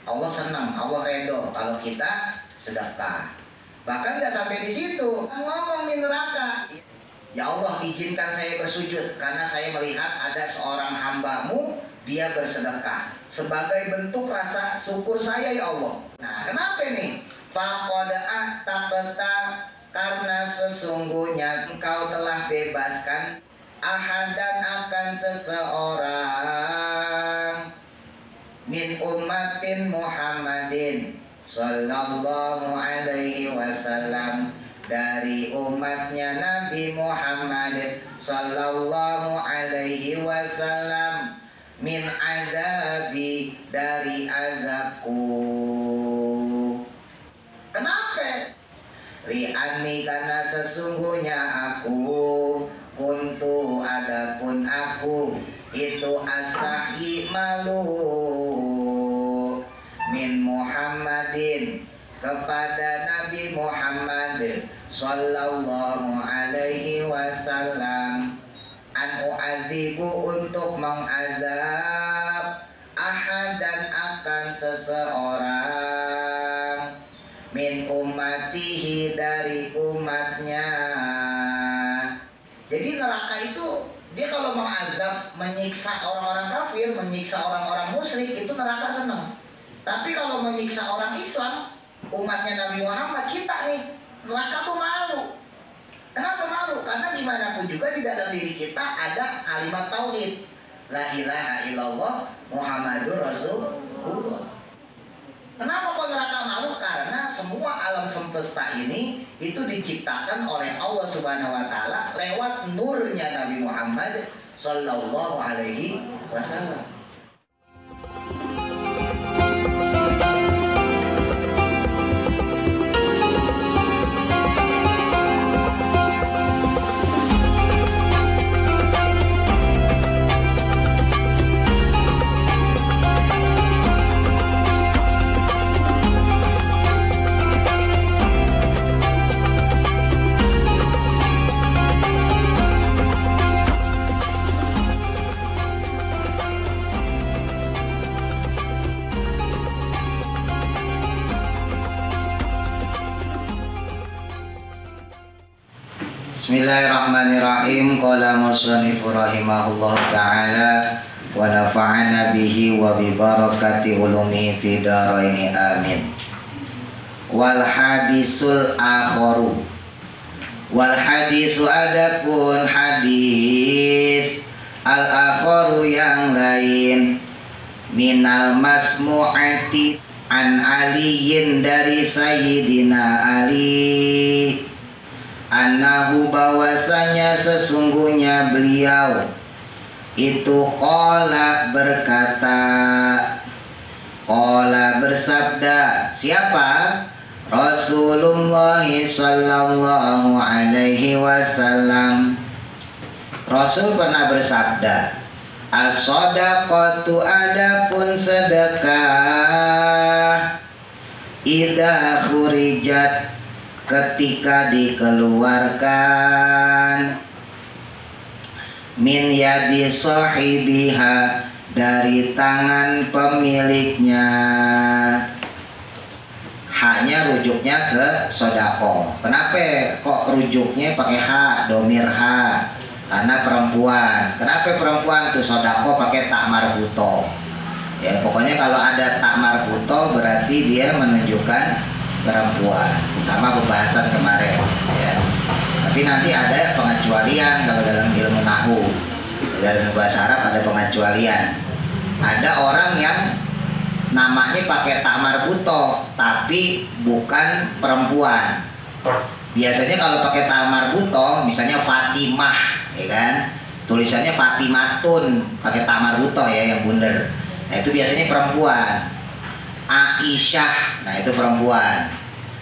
Allah senang, Allah redho kalau kita sedekah. Bahkan nggak sampai di situ, ngomong di neraka. Ya Allah, izinkan saya bersujud karena saya melihat ada seorang hamba-Mu, dia bersedekah sebagai bentuk rasa syukur saya ya Allah. Nah, kenapa nih? Faqad a'taqta, karena sesungguhnya Engkau telah bebaskan ahadan akan seseorang min ummatin Muhammadin sallallahu alaihi wasallam, dari umatnya Nabi Muhammad sallallahu alaihi wasallam, min azabi, dari azabku. Kenapa? Li'anni, karena sesungguhnya aku, kuntu, adapun aku, itu astahi malu, min Muhammadin, kepada Nabi Muhammad sallallahu alaihi wasallam, an u'adzibu, untuk mengazab, ahadan akan seseorang, min ummatihi, dari umatnya. Jadi neraka itu dia kalau mengazab, menyiksa orang-orang kafir, menyiksa orang-orang musyrik, itu neraka senang. Tapi kalau menyiksa orang Islam, umatnya Nabi Muhammad, kita nih, neraka tuh malu. Kenapa malu? Karena gimana pun juga di dalam diri kita ada kalimat tauhid, la ilaha illallah Muhammadur Rasulullah. Kenapa kok neraka malu? Karena semua alam semesta ini itu diciptakan oleh Allah Subhanahu wa taala lewat nurnya Nabi Muhammad sallallahu alaihi wasallam. Bismillahirrahmanirrahim. Qala musannifur rahimahullah ta'ala wa nafa'ana bihi wa bi barakati ulumihi fi dharaini amin. Wal hadisul akharu, wal hadisu, adapun hadis, al akharu, yang lain, minal masmu'ati an aliyin, dari Sayyidina Ali, annahu, bahwasanya sesungguhnya beliau itu qala, berkata, qala, bersabda. Siapa? Rasulullah sallallahu alaihi wasallam. Rasul pernah bersabda, as-shadaqatu, adapun sedekah, idza khurijat, ketika dikeluarkan, min yadi sahibiha, dari tangan pemiliknya. Haknya rujuknya ke sodako. Kenapa kok rujuknya pakai H, domir H? Karena perempuan. Kenapa perempuan tuh sodako pakai tak marbuto? Ya pokoknya kalau ada tak marbuto berarti dia menunjukkan perempuan, sama pembahasan kemarin ya. Tapi nanti ada pengecualian kalau dalam ilmu nahwu, dalam bahasa Arab ada pengecualian. Ada orang yang namanya pakai tak marbuto tapi bukan perempuan. Biasanya kalau pakai tak marbuto, misalnya Fatimah, ya kan, tulisannya Fatimatun, pakai tak marbuto ya, yang bundar. Nah itu biasanya perempuan. Aisyah, nah itu perempuan.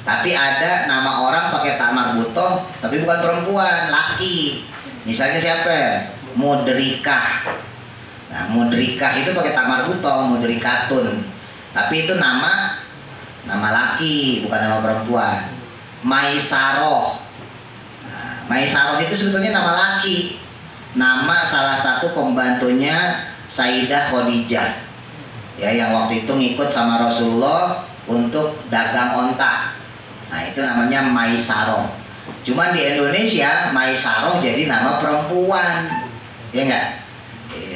Tapi ada nama orang pakai tak marbuto tapi bukan perempuan, laki. Misalnya siapa? Mudrikah. Nah Mudrikah itu pakai tak marbuto, Mudrikatun. Tapi itu nama laki, bukan nama perempuan. Maisaroh. Nah, Maisaroh itu sebetulnya nama laki, nama salah satu pembantunya Sayyidah Khadijah. ya, yang waktu itu ngikut sama Rasulullah untuk dagang onta. Nah itu namanya Maisaroh. Cuman di Indonesia Maisaroh jadi nama perempuan, ya enggak?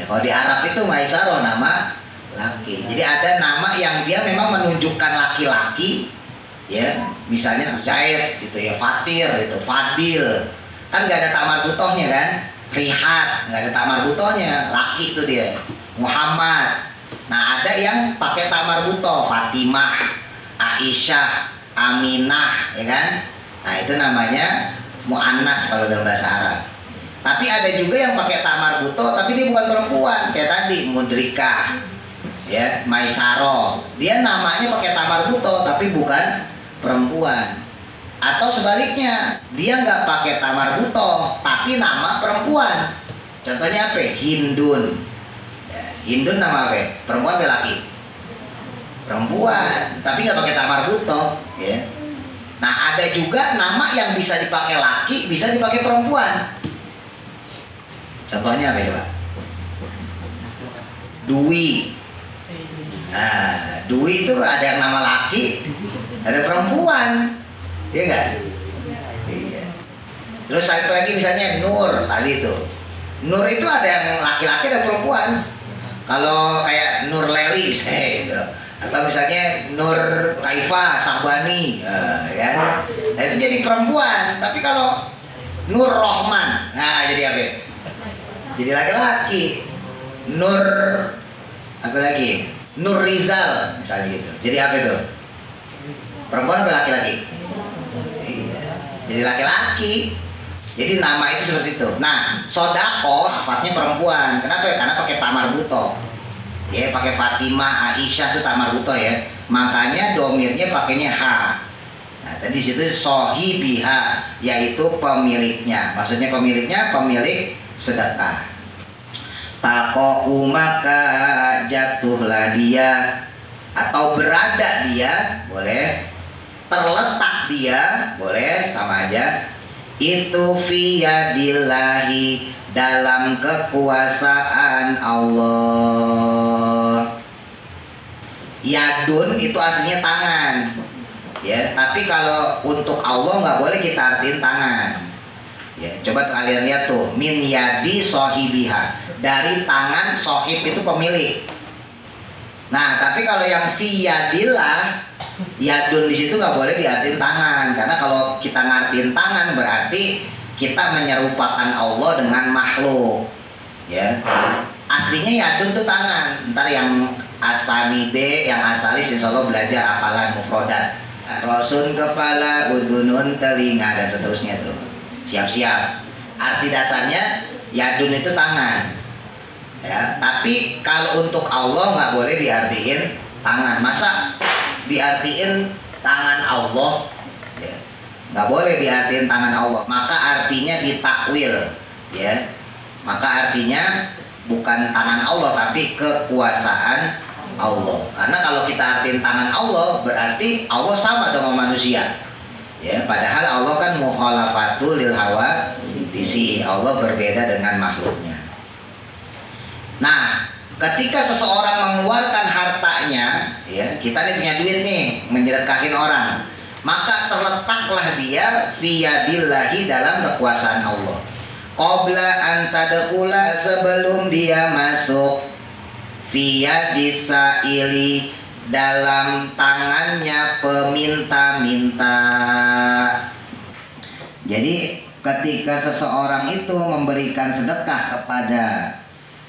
Kalau di Arab itu Maisaroh nama laki. Jadi ada nama yang dia memang menunjukkan laki-laki, ya, misalnya Zaid gitu ya, Fatir gitu, Fadil, kan nggak ada tamar butohnya kan, Rihat nggak ada tamar butohnya, laki itu dia, Muhammad. Nah ada yang pakai tamar butoh, Fatimah, Aisyah, Aminah, ya kan? Nah itu namanya mu'annas kalau dalam bahasa Arab. Tapi ada juga yang pakai tamar butoh, tapi dia bukan perempuan, kayak tadi Mudrikah, ya, Maisaroh, dia namanya pakai tamar butoh tapi bukan perempuan. Atau sebaliknya, dia nggak pakai tamar butoh tapi nama perempuan. Contohnya apa? Hindun. Ya, Hindun nama apa? Perempuan atau laki? Perempuan, tapi nggak pakai tamar butoh, ya. Nah ada juga nama yang bisa dipakai laki, bisa dipakai perempuan. Contohnya apa ya Pak? Dwi. Nah, Dwi itu ada yang nama laki, ada perempuan, iya nggak? Iya. Terus satu lagi misalnya Nur tadi itu. Nur itu ada yang laki-laki dan perempuan. Kalau kayak Nur Leli misalnya gitu. Atau misalnya Nur Kaifa Sahbani, ya. Nah itu jadi perempuan. Tapi kalau Nur Rohman, nah jadi apa? Jadi laki-laki. Nur apa lagi? Nur Rizal misalnya gitu. Jadi apa itu? Perempuan atau laki-laki? Iya. Jadi laki-laki. Jadi nama itu seperti itu. Nah, sodako sifatnya perempuan. Kenapa? Karena pakai tamar butoh. Ya, pakai Fatimah, Aisyah itu tamar butoh ya. Makanya domirnya pakainya ha. Nah, tadi situ sohibiha, yaitu pemiliknya. Maksudnya pemiliknya pemilik sedekah. Takoku maka jatuhlah dia, atau berada dia, boleh. Terletak dia, boleh, sama aja. Itu fiyadillahi, dalam kekuasaan Allah. Yadun itu aslinya tangan, ya. Tapi kalau untuk Allah nggak boleh kita artiin tangan. Ya, coba kalian lihat tuh, min yadi sohibiha, dari tangan sohib itu pemilik. Nah, tapi kalau yang fi yadillah, yadun di situ nggak boleh diartiin tangan, karena kalau kita ngartiin tangan berarti kita menyerupakan Allah dengan makhluk. Ya, aslinya yadun tuh tangan. Ntar yang asani B, yang asalis insya Allah belajar hafalan mufrodat. Rosun kepala, udunun telinga dan seterusnya tuh. Siap-siap. Arti dasarnya yadun itu tangan. Ya, tapi kalau untuk Allah nggak boleh diartiin tangan. Masa diartiin tangan Allah? Ya, nggak boleh diartiin tangan Allah. Maka artinya ditakwil. Ya, maka artinya bukan tangan Allah tapi kekuasaan Allah. Karena kalau kita artiin tangan Allah berarti Allah sama dengan manusia. Ya, padahal Allah kan mukhalafatul lil hawa disi, Allah berbeda dengan makhluknya. Nah, ketika seseorang mengeluarkan hartanya, ya, kita nih punya duit nih, menyedekahin orang, maka terletaklah dia fiyadillahi, dalam kekuasaan Allah. Qabla an tadkhula, sebelum dia masuk, fiyadisaili, dalam tangannya peminta-minta. Jadi ketika seseorang itu memberikan sedekah kepada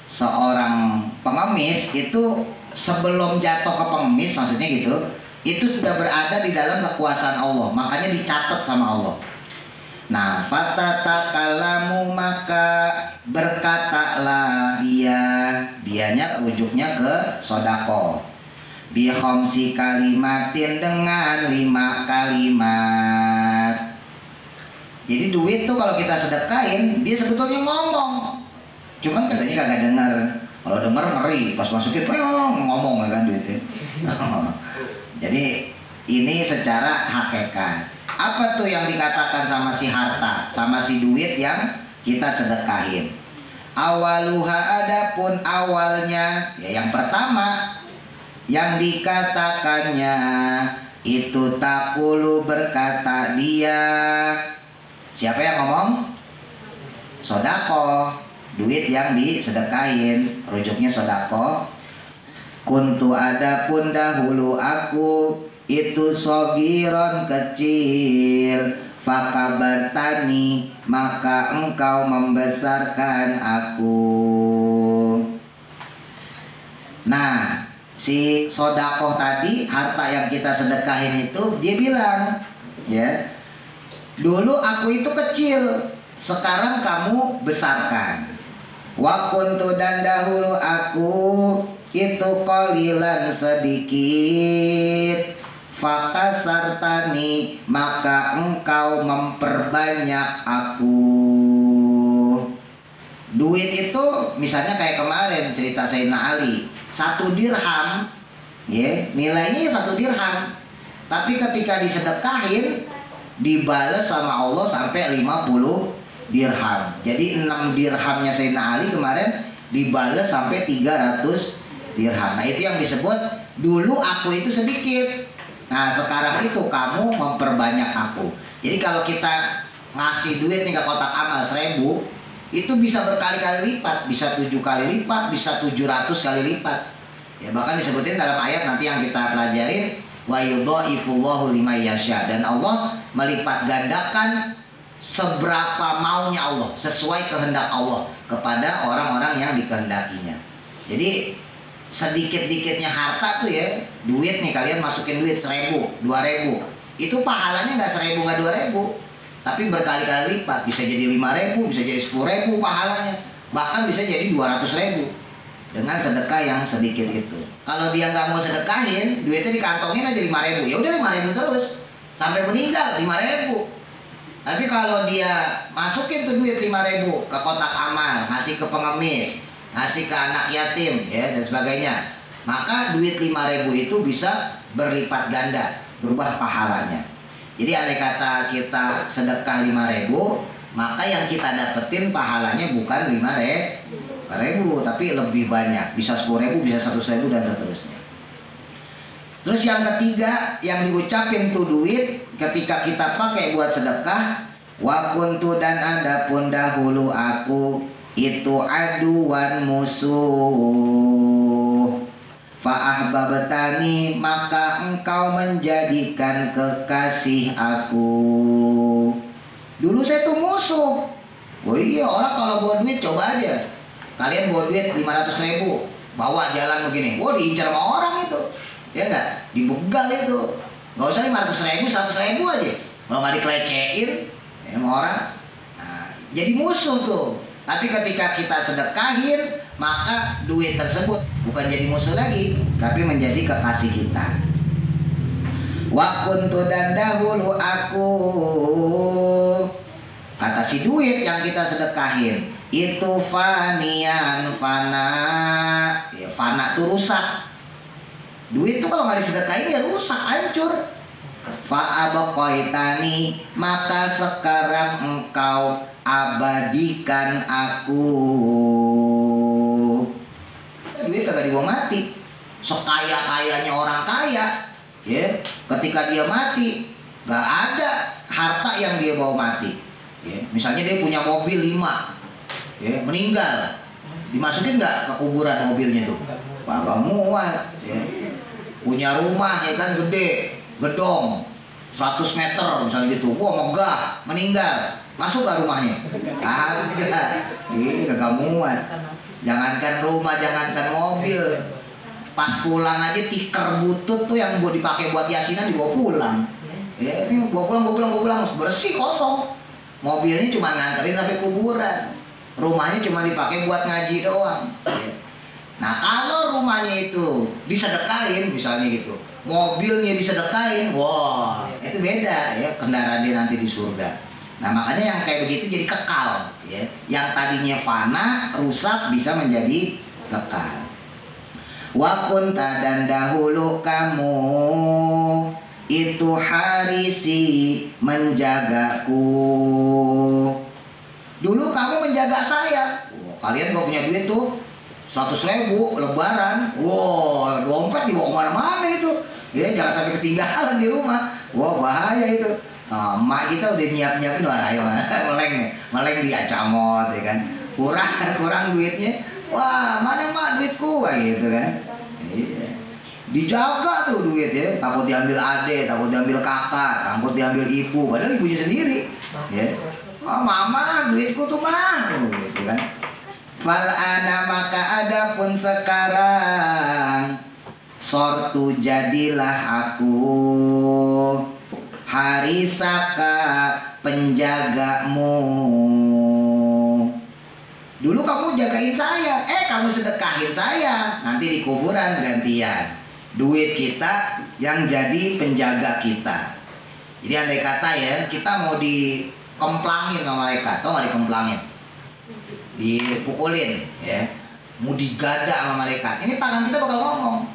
seorang pengemis, itu sebelum jatuh ke pengemis, maksudnya gitu, itu sudah berada di dalam kekuasaan Allah, makanya dicatat sama Allah. Nah, fatatakallamu, maka berkatalah dianya rujuknya ke sodako, bihomsi kalimatin, dengan 5 kalimat. Jadi duit tuh kalau kita sedekahin, dia sebetulnya ngomong, cuman katanya kagak dengar. Kalau dengar ngeri, pas masukin ngomong kan duitnya. Jadi ini secara hakikat. Apa tuh yang dikatakan sama si harta, sama si duit yang kita sedekahin? Awaluha, adapun awalnya, ya yang pertama, yang dikatakannya itu takulu berkata dia. Siapa yang ngomong? Sodako, duit yang disedekahin, rujuknya sodako. Kuntu adapun dahulu aku itu sogiron kecil, fakabartani maka engkau membesarkan aku. Nah, si sodakoh tadi, harta yang kita sedekahin itu, dia bilang, ya, dulu aku itu kecil, sekarang kamu besarkan. Wa kuntu dan dahulu aku itu qalilan sedikit, fakasartani maka engkau memperbanyak aku. Duit itu misalnya kayak kemarin cerita Sayyidina Ali, 1 dirham, ya, nilainya 1 dirham. Tapi ketika disedekahin dibales sama Allah sampai 50 dirham. Jadi 6 dirhamnya Sayyidina Ali kemarin dibales sampai 300 dirham. Nah, itu yang disebut dulu aku itu sedikit. Nah, sekarang itu kamu memperbanyak aku. Jadi kalau kita ngasih duit nih ke kotak amal 1000, itu bisa berkali-kali lipat, bisa 7 kali lipat, bisa 700 kali lipat. Ya, bahkan disebutin dalam ayat nanti yang kita pelajarin, wa yudhaifullahu liman yasha, dan Allah melipat gandakan seberapa maunya Allah, sesuai kehendak Allah kepada orang-orang yang dikehendakinya. Jadi sedikit-dikitnya harta tuh ya, duit nih, kalian masukin duit 1000, 2000, itu pahalanya nggak 1000 nggak 2000, tapi berkali-kali lipat, bisa jadi 5000, bisa jadi 10.000 pahalanya, bahkan bisa jadi 200.000 dengan sedekah yang sedikit itu. Kalau dia nggak mau sedekahin, duitnya dikantongin aja 5.000, ya udah 5.000 terus sampai meninggal 5.000. Tapi kalau dia masukin tuh duit 5.000 ke kotak amal, ngasih ke pengemis, ngasih ke anak yatim, ya, dan sebagainya, maka duit 5.000 itu bisa berlipat ganda, berubah pahalanya. Jadi andai kata kita sedekah 5.000, maka yang kita dapetin pahalanya bukan 5.000, tapi lebih banyak, bisa 10.000, bisa 100.000 dan seterusnya. Terus yang ketiga yang diucapin tuh duit ketika kita pakai buat sedekah, wa kuntu dan adapun dahulu aku itu aduan musuh, fa'ahbabtani maka engkau menjadikan kekasih aku. Dulu saya tuh musuh. Oh iya, orang kalau bawa duit coba aja, kalian bawa duit 500.000, bawa jalan begini, wah diincar sama orang itu, ya enggak, dibegal itu. Nggak usah 500.000, 100.000 aja, kalau nggak dikelecehin ya, sama orang. Nah, jadi musuh tuh. Tapi ketika kita sedekahin, maka duit tersebut bukan jadi musuh lagi, tapi menjadi kekasih kita. Wa kuntu dan dahulu aku, kata si duit yang kita sedekahin itu fanian, fana, ya, fana tuh rusak. Duit tuh kalau nggak disedekahin ya rusak, hancur. Fa'abaqaitani maka sekarang engkau abadikan aku. Duit kagak dibawa mati. Sekaya-kayanya orang kaya, ya, ketika dia mati nggak ada harta yang dia bawa mati, ya. Misalnya dia punya mobil 5, ya, meninggal, dimasukin nggak ke kuburan mobilnya tuh? Kagak muat, ya. Punya rumah ya kan gede, gedong 100 meter misalnya gitu, wah megah, meninggal, masuk gak rumahnya? Agak, gak muat. Jangankan rumah, jangankan mobil, pas pulang aja tikar butut tuh yang buat dipakai buat yasinan dibawa pulang. Ya, ini bawa pulang, bersih kosong. Mobilnya cuma nganterin sampai kuburan, rumahnya cuma dipakai buat ngaji doang. Ya. Nah, kalau rumahnya itu disedekahin misalnya gitu, mobilnya disedekahin, wah, itu beda ya, kendaraan dia nanti di surga. Nah, makanya yang kayak begitu jadi kekal, ya. Yang tadinya fana, rusak, bisa menjadi kekal. Wa kunta dan dahulu kamu itu harisi, menjagaku. Dulu kamu menjaga saya. Kalian gak punya duit tuh 100.000 lebaran, wow, dompet dibawa kemana-mana itu, ya jangan sampai ketinggalan di rumah, wow bahaya itu. Nah, emak kita udah nyiapin, wah ayo meleng dia camot, ya kan, kurang duitnya, wah mana emak duitku, wah gitu kan, iya. Dijaga tuh duit ya, takut diambil adik, takut diambil kakak, takut diambil ibu, padahal ibunya sendiri, ya. Oh, mama duitku tuh mah, gitu kan. Fal'ana maka adapun sekarang sortu jadilah aku harisaka penjagamu. Dulu kamu jagain saya, kamu sedekahin saya, nanti di kuburan gantian. Duit kita yang jadi penjaga kita. Jadi andai kata ya, kita mau dikemplangin sama malaikat, tau gak dikemplangin? Dipukulin ya, mau digada sama malaikat, ini tangan kita bakal ngomong,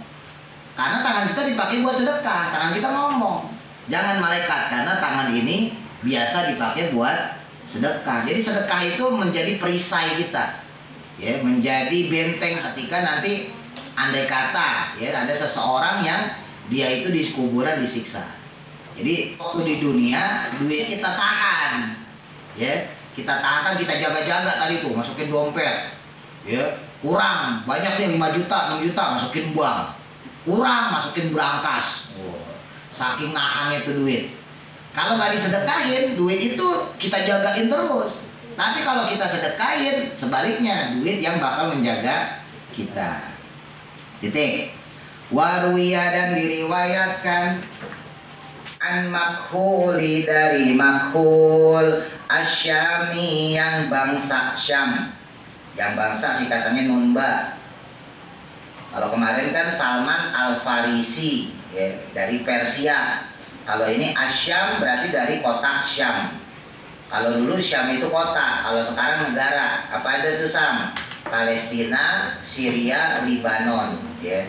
karena tangan kita dipakai buat sedekah, tangan kita ngomong. Jangan malaikat, karena tangan ini biasa dipakai buat sedekah. Jadi sedekah itu menjadi perisai kita ya, menjadi benteng ketika nanti andai kata ya ada seseorang yang dia itu di kuburan disiksa. Jadi waktu di dunia duit kita tahan ya, kita tahan, kita jaga-jaga tadi tuh, masukin dompet ya, kurang banyaknya 5 juta 6 juta masukin bank, kurang masukin brankas. Saking nahannya tuh duit. Kalau nggak disedekahin, duit itu kita jagain terus. Tapi kalau kita sedekahin, sebaliknya duit yang bakal menjaga kita. Titik. Waruya dan diriwayatkan an makhuli dari makhul asyami yang bangsa Syam, yang bangsa singkatannya Nunba. Kalau kemarin kan Salman Al-Farisi ya, dari Persia. Kalau ini Asyam berarti dari kota Syam. Kalau dulu Syam itu kota, kalau sekarang negara. Apa ada itu Syam? Palestina, Syria, Lebanon ya.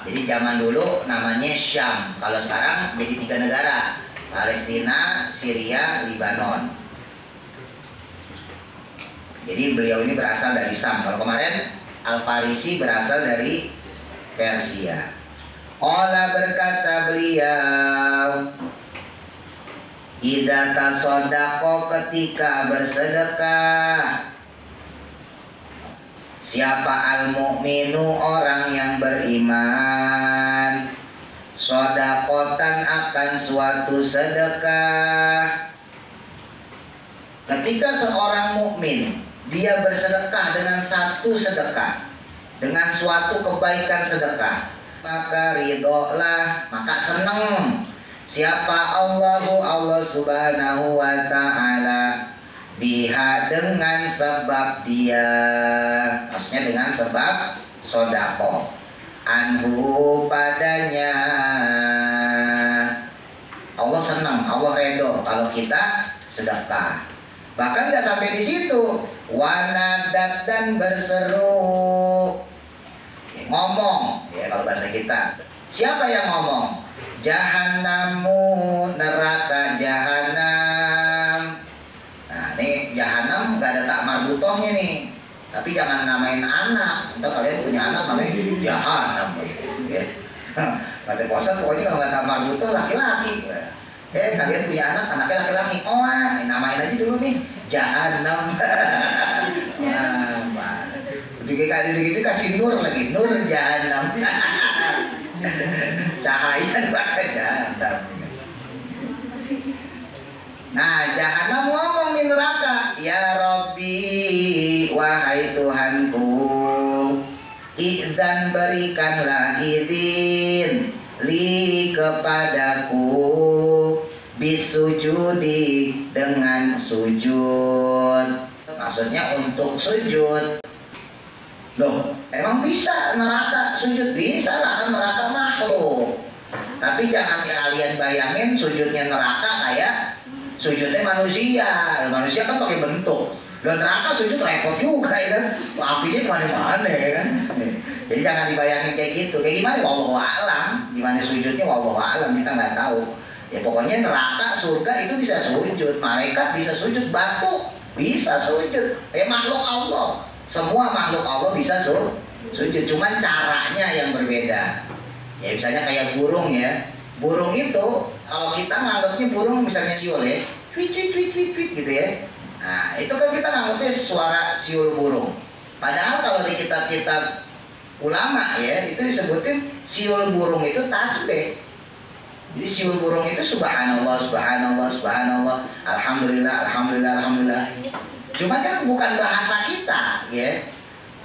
Jadi zaman dulu namanya Syam, kalau sekarang jadi 3 negara, Palestina, Syria, Lebanon. Jadi beliau ini berasal dari Syam. Kalau kemarin Al-Farisi berasal dari Persia. Ola berkata beliau, idza tasodako ketika bersedekah, siapa al-mu'minu orang yang beriman, sodakotan akan suatu sedekah. Ketika seorang mukmin dia bersedekah dengan satu sedekah, dengan suatu kebaikan sedekah, maka ridholah, maka senang siapa Allah subhanahu wa ta'ala biha dengan sebab dia, maksudnya dengan sebab sodako, anhu padanya. Allah senang, Allah redho kalau kita sedekah. Bahkan nggak sampai di situ, wanadat dan berseru, ngomong ya kalau bahasa kita. Siapa yang ngomong? Jahannamu, neraka jahanam. Nah ini jahanam nggak ada tak marbutohnya nih. Tapi jangan namain anak. Entah kalian punya anak namanya jahanam ya. Kata puasa pokoknya kalau nggak tak marbutoh laki-laki. Kalian punya anak, anaknya laki-laki. Oh, namain aja dulu nih jahanam. Begitu kasih nur lagi, nur jahanam. Cahaya banget jahanam. Nah, jahanam ngomong di neraka, ya Rabbi, wahai Tuhanku, idzan berikanlah izin li kepadaku bisujudi dengan sujud. Maksudnya untuk sujud. Loh, emang bisa neraka sujud? Bisa lah, neraka makhluk. Tapi jangan kalian bayangin sujudnya neraka kayak sujudnya manusia. Manusia kan pakai bentuk. Dan neraka sujud repot juga ya kan. Apinya kemana-mana ya kan. Jadi jangan dibayangin kayak gitu. Kayak gimana? Wallahu a'lam. Gimana sujudnya? Wallahu a'lam, kita nggak tahu. Ya pokoknya neraka, surga itu bisa sujud. Malaikat bisa sujud, batu bisa sujud. Makhluk Allah. Semua makhluk Allah bisa Sujud, cuman caranya yang berbeda. Ya misalnya kayak burung ya. Burung itu kalau kita nganggapnya burung misalnya siul ya, tweet tweet tweet tweet tweet gitu ya. Nah itu kan kita nganggapnya suara siul burung. Padahal kalau di kitab-kitab ulama ya itu disebutin siul burung itu tasbih. Jadi siul burung itu subhanallah, subhanallah, subhanallah, alhamdulillah, alhamdulillah, alhamdulillah. Cuma kan bukan bahasa kita ya.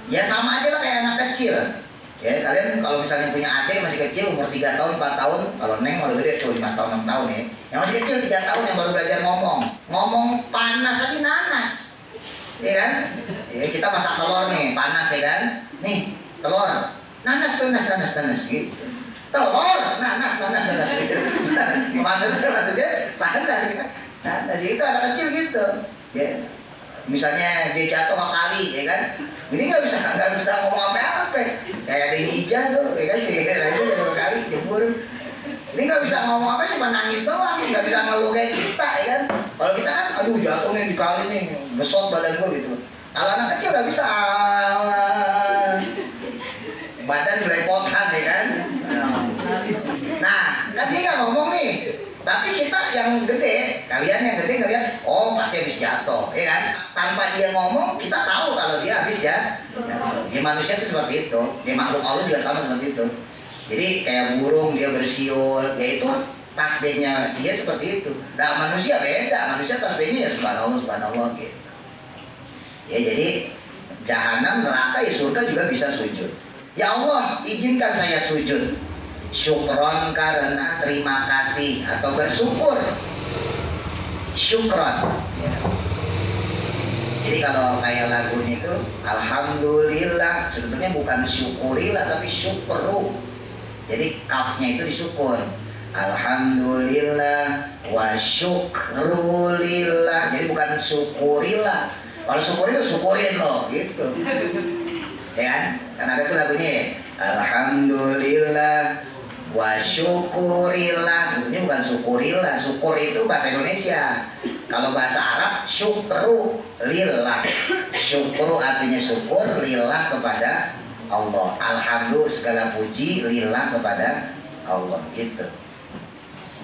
Ya sama aja lah kayak anak kecil. Ya, kalian kalau misalnya punya adik masih kecil umur 3 tahun, 4 tahun, kalau Neng malah gede tuh 5 tahun, 6 tahun ya. Yang masih kecil 3 tahun yang baru belajar ngomong. Ngomong panas aja nanas. Ya kan? Ya, kita masak telur nih, panas ya kan? Nih, telur. Nanas, nanas, nanas, nanas gitu. Telur, nanas, nanas, nanas gitu. Maksudnya panas gitu. Nah, jadi itu anak kecil gitu. Ya. Misalnya dia jatuh ke kali, ya kan? Ini nggak bisa ngomong apa-apa. Kayak di Ija tuh, ya kan? Si itu jatuh ke kali, jebur. Ini nggak bisa ngomong apa, cuma nangis doang, nggak bisa ngeluh kayak kita, ya kan? Kalau kita kan, aduh jatuh nih di kali nih, besot badan gue gitu. Kalau anak kecil nggak bisa, badan belepotan, ya kan? Nah, kan dia nggak ngomong nih. Tapi kita yang gede, kalian yang gede ngeliat, oh pasti habis jatuh, ya kan? Tanpa dia ngomong, kita tahu kalau dia habis ya. Ya manusia itu seperti itu, ya makhluk Allah juga sama seperti itu. Jadi kayak burung dia bersiul, yaitu tasbihnya dia seperti itu. Nah manusia beda, manusia tasbihnya ya subhanallah, subhanallah gitu. Ya jadi jahanam, neraka, ya surga juga bisa sujud. Ya Allah, izinkan saya sujud. Syukron karena terima kasih atau bersyukur. Syukron ya. Jadi kalau kayak lagunya itu alhamdulillah, sebetulnya bukan syukurilah tapi syukru. Jadi kafnya itu disyukur. Alhamdulillah wa syukrulillah. Jadi bukan syukurilah. Kalau syukurin itu syukurin loh gitu. Ya kan? Karena ada tuh lagunya ya. Alhamdulillah wa syukurillah, sebetulnya bukan syukurilah. Syukur itu bahasa Indonesia. Kalau bahasa Arab syukru lillah. Syukru artinya syukur, lillah kepada Allah. Alhamdulillah segala puji lillah kepada Allah gitu.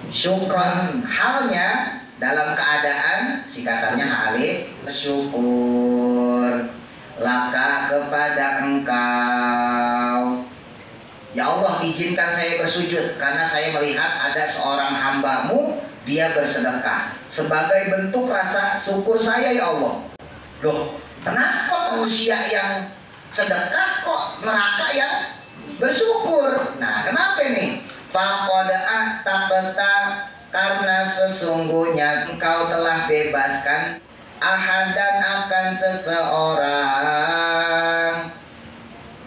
Syukron halnya dalam keadaan singkatannya alif syukur laka kepada engkau. Ya Allah, izinkan saya bersujud karena saya melihat ada seorang hambamu, dia bersedekah sebagai bentuk rasa syukur saya ya Allah. Loh, kenapa manusia yang sedekah kok neraka yang bersyukur? Nah, kenapa nih? Faqad a'taqta, karena sesungguhnya engkau telah bebaskan ahadan akan seseorang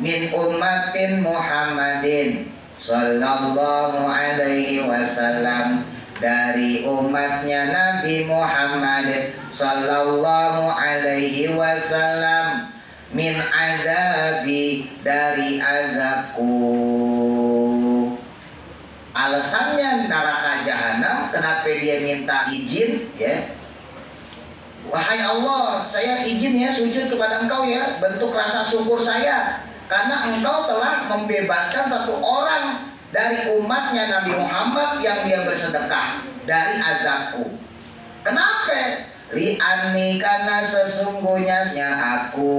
min ummatin Muhammadin sallallahu alaihi wasallam, dari umatnya Nabi Muhammad sallallahu alaihi wasallam, min adabi, dari azabku. Alasannya neraka jahanam, kenapa dia minta izin ya? Wahai Allah, saya izin ya sujud kepada engkau ya, bentuk rasa syukur saya karena engkau telah membebaskan satu orang dari umatnya Nabi Muhammad yang dia bersedekah dari azabku. Kenapa? Li'anni, karena sesungguhnya aku,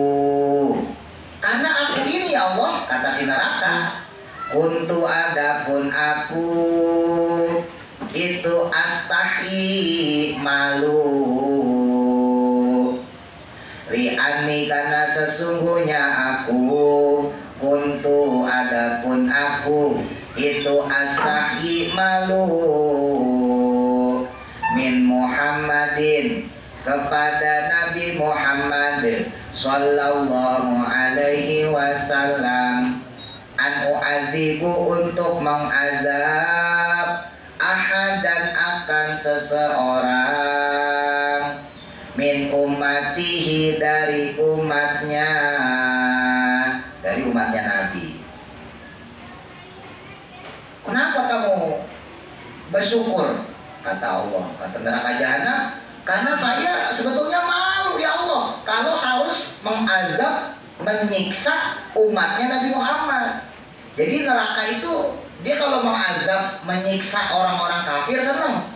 karena aku ini ya Allah, kata si neraka, kuntu adapun aku itu astahi malu. Li'anni, karena sesungguhnya aku, kuntu adapun aku itu astahi malu min Muhammadin, kepada Nabi Muhammad sallallahu alaihi wasallam, an u'adzibu, untuk mengazab, ahadan akan seseorang, min ummatihi, dari umatnya, dari umatnya Nabi. Kenapa kamu bersyukur? Kata Allah, kata neraka jahanam, karena saya sebetulnya malu ya Allah kalau harus mengazab menyiksa umatnya Nabi Muhammad. Jadi neraka itu dia kalau mengazab, menyiksa orang-orang kafir senang,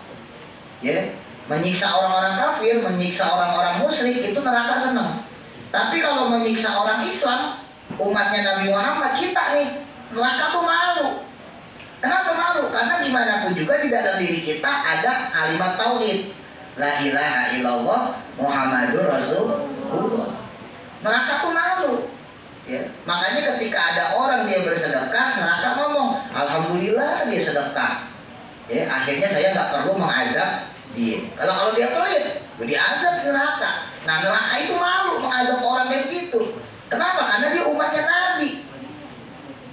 ya, menyiksa orang-orang kafir, menyiksa orang-orang musyrik itu neraka senang. Tapi kalau menyiksa orang Islam, umatnya Nabi Muhammad, kita nih, neraka tuh malu. Kenapa malu? Karena gimana pun juga di dalam diri kita ada kalimat tauhid, la ilaha illallah Muhammadur Rasulullah. Neraka tuh malu. Ya, makanya ketika ada orang dia bersedekah, neraka ngomong, alhamdulillah dia sedekah. Ya, akhirnya saya nggak perlu mengazab dia. Kalau dia pelit, diazab neraka. Nah, neraka itu malu mengazab orang kayak gitu. Kenapa? Karena dia umatnya Nabi.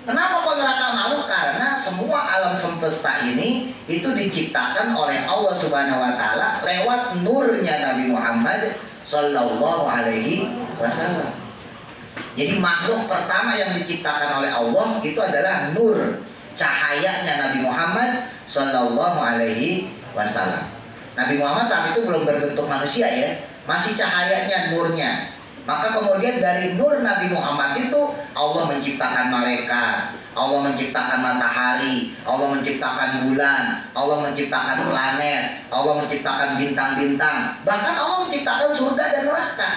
Kenapa kok neraka malu? Karena semua alam semesta ini itu diciptakan oleh Allah Subhanahu Wa Taala lewat nurnya Nabi Muhammad Sallallahu Alaihi Wasallam. Jadi makhluk pertama yang diciptakan oleh Allah itu adalah nur, cahayanya Nabi Muhammad Sallallahu Alaihi Wasallam. Nabi Muhammad saat itu belum berbentuk manusia ya, masih cahayanya, nurnya. Maka kemudian dari nur Nabi Muhammad itu Allah menciptakan malaikat, Allah menciptakan matahari, Allah menciptakan bulan, Allah menciptakan planet, Allah menciptakan bintang-bintang, bahkan Allah menciptakan surga dan neraka.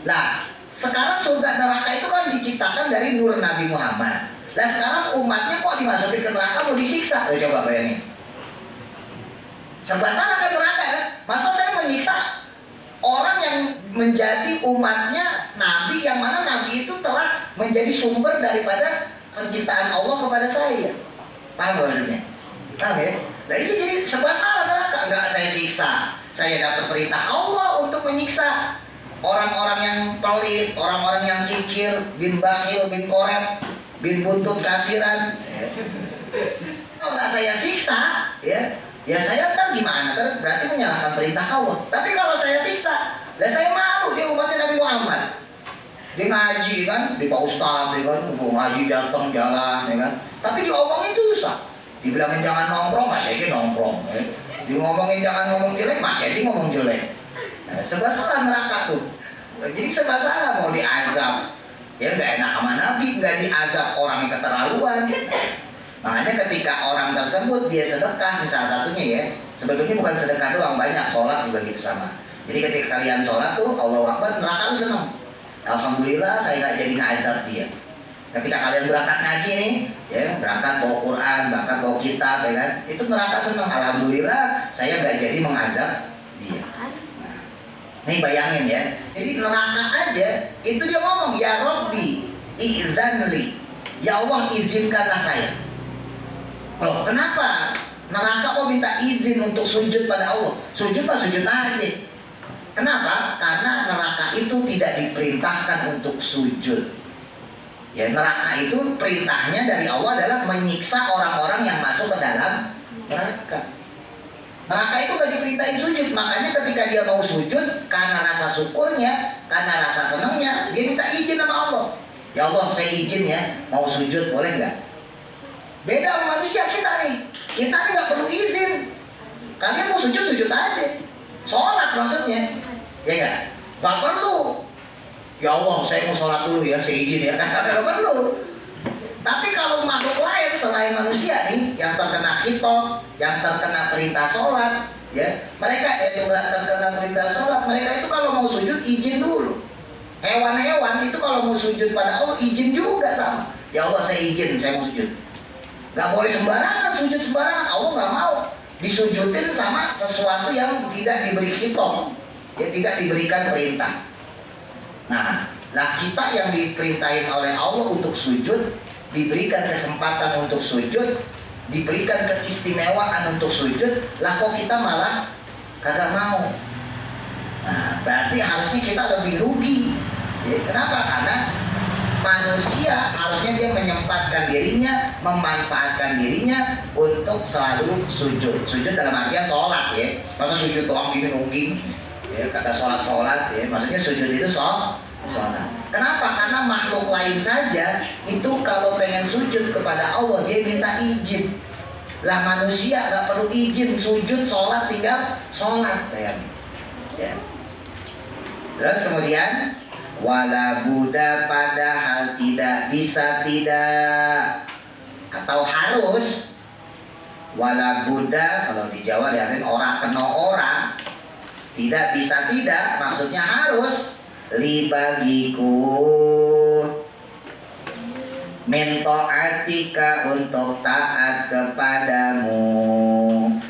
Lah, sekarang surga neraka itu kan diciptakan dari nur Nabi Muhammad. Lah sekarang umatnya kok dimasukin ke neraka mau disiksa? Coba bayangin. Serba salah kan neraka ya? Masa saya menyiksa orang yang menjadi umatnya Nabi, yang mana Nabi itu telah menjadi sumber daripada penciptaan Allah kepada saya. Paham maksudnya? Paham ya? Nah itu jadi serba salah neraka. Enggak saya siksa, saya dapat perintah Allah untuk menyiksa orang-orang yang pelit, orang-orang yang kikir, bin bakhil, bin korep, bin buntut kasiran. Kalau nggak saya siksa, ya saya kan gimana? Berarti menyalahkan perintah Allah. Tapi kalau saya siksa, saya malu dia umatnya Nabi Muhammad. Dia ngaji kan, di Pak Ustadz, ya kan, ngaji datang jalan, ya kan. Tapi diomongin susah. Dibilangin jangan nongkrong, masih aja nongkrong. Ya. Ngomongin jangan ngomong jelek, masih aja ngomong jelek. Serba salah neraka tuh. Jadi serba salah mau diazab. Ya nggak enak sama Nabi, nggak diazab orang yang keterlaluan. Makanya ketika orang tersebut dia sedekah, salah satunya ya, sebetulnya bukan sedekah doang, banyak, sholat juga gitu sama. Jadi ketika kalian sholat tuh, Allahu Akbar, neraka tuh seneng. Alhamdulillah saya nggak jadi ngazab dia. Ketika kalian berangkat ngaji nih, ya berangkat bawa Quran, berangkat bawa kitab, ya kan, itu neraka seneng. Alhamdulillah saya nggak jadi mengazab dia. Nih bayangin ya, jadi neraka aja itu dia ngomong, ya Rabbi i'dzanli, ya Allah izinkanlah saya. Oh, kenapa? Neraka kok minta izin untuk sujud pada Allah? Sujud mah sujud aja. Kenapa? Karena neraka itu tidak diperintahkan untuk sujud. Ya, neraka itu perintahnya dari Allah adalah menyiksa orang-orang yang masuk ke dalam neraka. Neraka itu gak diperintahin sujud, makanya ketika dia mau sujud, karena rasa syukurnya, karena rasa senangnya, dia minta izin sama Allah. Ya Allah, saya izin ya, mau sujud, boleh nggak? Beda sama manusia kita nih. Kita nih nggak perlu izin. Kalian mau sujud, sujud aja. Sholat maksudnya, ya nggak? Nggak perlu. Ya Allah, saya mau sholat dulu ya, saya izin ya. Nggak perlu. Tapi kalau makhluk lain selain manusia nih, yang terkena khitab, yang terkena perintah sholat, ya, mereka itu nggak terkena perintah sholat, mereka itu kalau mau sujud izin dulu. Hewan-hewan itu kalau mau sujud pada Allah izin juga sama. Ya Allah saya izin, saya mau sujud. Nggak boleh sembarangan, sujud sembarangan. Allah nggak mau disujudin sama sesuatu yang tidak diberi khitab, ya, tidak diberikan perintah. Nah, lah kita yang diperintahin oleh Allah untuk sujud, diberikan kesempatan untuk sujud, diberikan keistimewaan untuk sujud, lah kok kita malah kagak mau. Nah, berarti harusnya kita lebih rugi. Ya, kenapa? Karena manusia harusnya dia menyempatkan dirinya, memanfaatkan dirinya untuk selalu sujud. Sujud dalam artian sholat ya. Masa sujud doang gini nungging, ya, kata sholat ya. Maksudnya sujud itu sholat. Kenapa? Karena makhluk lain saja itu kalau pengen sujud kepada Allah dia minta izin. Lah manusia nggak perlu izin, sujud, sholat, tinggal sholat ya. Terus kemudian Wala Buddha padahal tidak bisa tidak atau harus. Wala Buddha kalau di Jawa diartikan orang kena orang, tidak bisa tidak maksudnya harus. Li bagiku minta atika untuk taat kepadamu,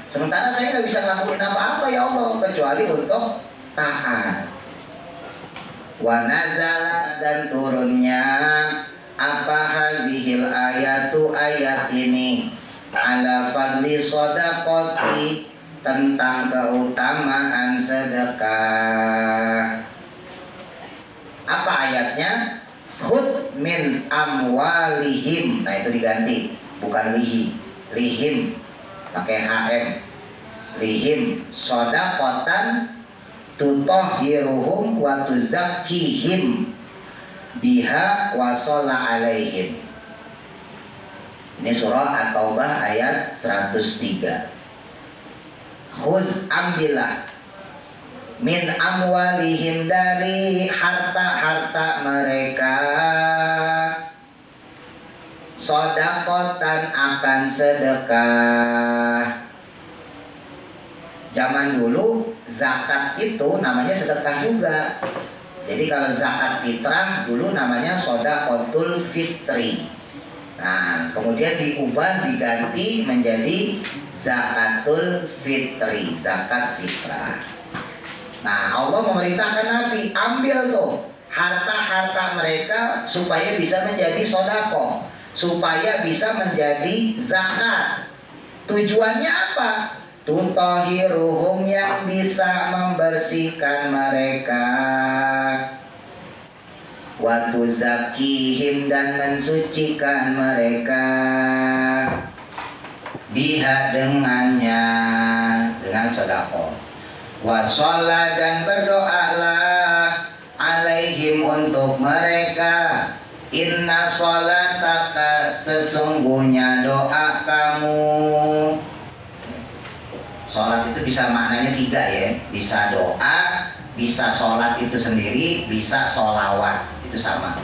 sementara saya nggak bisa ngelakuin apa-apa ya Allah kecuali untuk taat. Wa nazala dan turunnya apa hadhil ayatu ayat ini ala fadli shadaqati tentang keutamaan sedekah. Apa ayatnya? Khud min amwalihim. Nah itu diganti, bukan lihi, lihim pakai hm, lihim shadaqatan tutahhiruhum wa tuzakkihim biha wa shalla alaihim. Ini surah At-Taubah ayat 103. Khuz ambillah min amwalihim dari harta-harta mereka shadaqatan akan sedekah. Zaman dulu zakat itu namanya sedekah juga. Jadi kalau zakat fitrah dulu namanya shadaqatul fitri. Nah, kemudian diubah diganti menjadi zakatul fitri, zakat fitrah. Nah, Allah memerintahkan Nabi ambil tuh harta-harta mereka supaya bisa menjadi sedekah, supaya bisa menjadi zakat. Tujuannya apa? Tutahhiruhum yang bisa membersihkan mereka, wa tuzakkihim dan mensucikan mereka, biha dengannya, dengan sedekah. Wa shalla dan berdoalah alaihim untuk mereka. Inna sholataka sesungguhnya doa kamu. Sholat itu bisa maknanya tiga ya, bisa doa, bisa sholat itu sendiri, bisa sholawat itu sama.